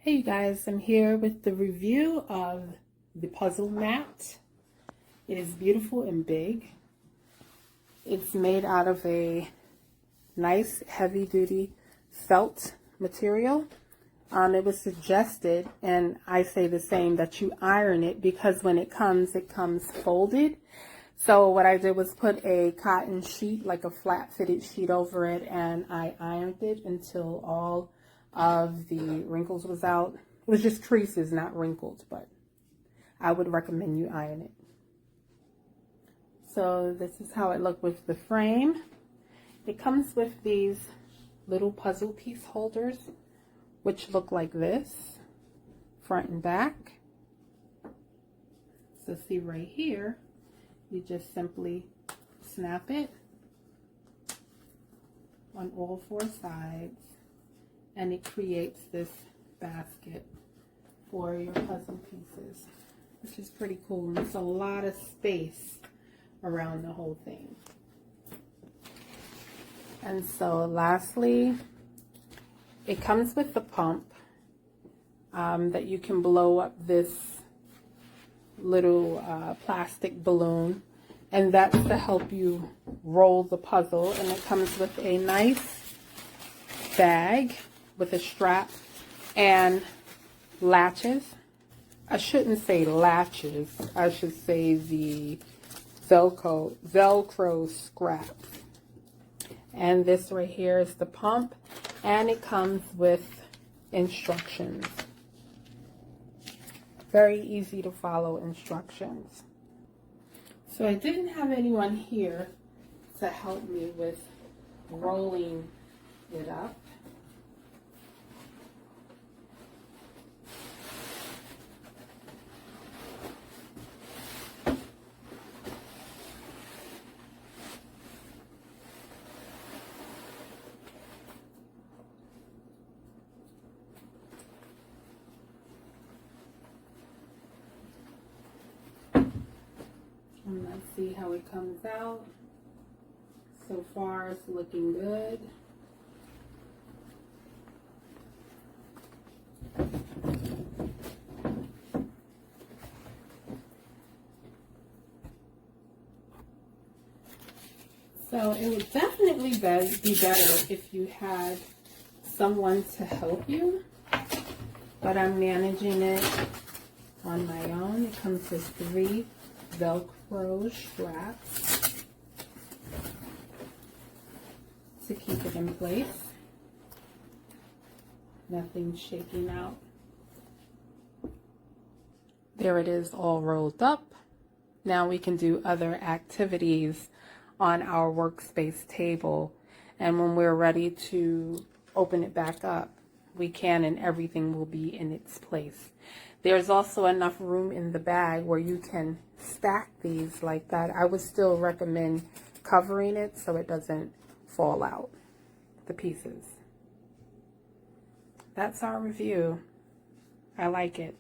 Hey you guys, I'm here with the review of the Puzzle mat. It is beautiful and big. It's made out of a nice heavy-duty felt material. It was suggested, and I say the same, that you iron it because when it comes folded. So what I did was put a cotton sheet, like a flat-fitted sheet over it, and I ironed it until all of the wrinkles was out. It was just creases, not wrinkles, but I would recommend you iron it. So this is how it looked with the frame. It comes with these little puzzle piece holders, which look like this, front and back. So see right here, you just simply snap it on all four sides, and it creates this basket for your puzzle pieces, which is pretty cool. And it's a lot of space around the whole thing. And so lastly, it comes with the pump that you can blow up this little plastic balloon, and that's to help you roll the puzzle. And it comes with a nice bag with a strap and latches. I shouldn't say latches, I should say the Velcro scraps. And this right here is the pump, and it comes with instructions. Very easy to follow instructions. So I didn't have anyone here to help me with rolling it up. And let's see how it comes out. So far, it's looking good. So it would definitely be better if you had someone to help you, but I'm managing it on my own. It comes with 3 Velcro straps to keep it in place. Nothing shaking out. There it is, all rolled up. Now we can do other activities on our workspace table, and when we're ready to open it back up, we can, and everything will be in its place. There's also enough room in the bag where you can stack these like that. I would still recommend covering it so it doesn't fall out, the pieces. That's our review. I like it.